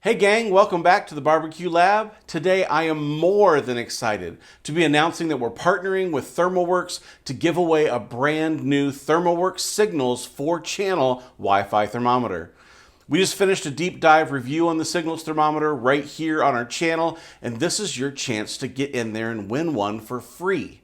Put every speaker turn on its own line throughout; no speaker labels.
Hey gang, welcome back to the BBQ Lab. Today I am more than excited to be announcing that we're partnering with Thermoworks to give away a brand new Thermoworks Signals 4-channel Wi-Fi thermometer. We just finished a deep dive review on the Signals thermometer right here on our channel, and this is your chance to get in there and win one for free.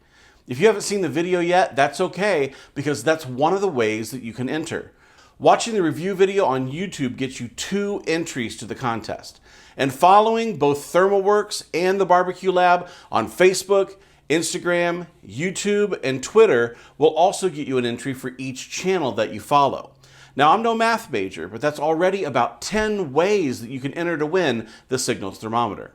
If you haven't seen the video yet, that's okay, because that's one of the ways that you can enter. Watching the review video on YouTube gets you 2 entries to the contest. And following both Thermoworks and the BBQ Lab on Facebook, Instagram, YouTube, and Twitter will also get you an entry for each channel that you follow. Now, I'm no math major, but that's already about 10 ways that you can enter to win the Signals thermometer.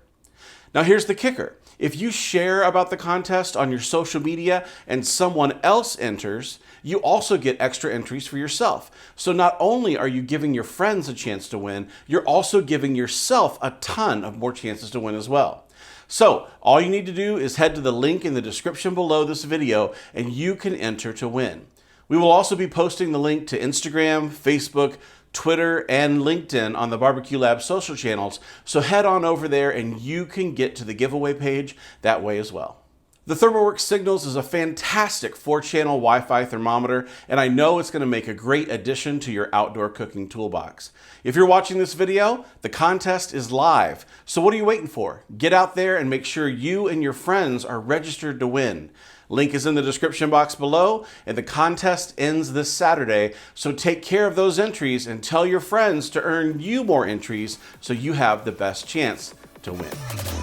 Now, here's the kicker. If you share about the contest on your social media and someone else enters, you also get extra entries for yourself. So not only are you giving your friends a chance to win, you're also giving yourself a ton of more chances to win as well. So all you need to do is head to the link in the description below this video and you can enter to win. We will also be posting the link to Instagram, Facebook, Twitter, and LinkedIn on the BBQ Lab social channels, so head on over there and you can get to the giveaway page that way as well. The Thermoworks Signals is a fantastic 4-channel Wi-Fi thermometer, and I know it's going to make a great addition to your outdoor cooking toolbox. If you're watching this video, the contest is live, so what are you waiting for? Get out there and make sure you and your friends are registered to win. Link is in the description box below, and the contest ends this Saturday, so take care of those entries and tell your friends to earn you more entries so you have the best chance to win.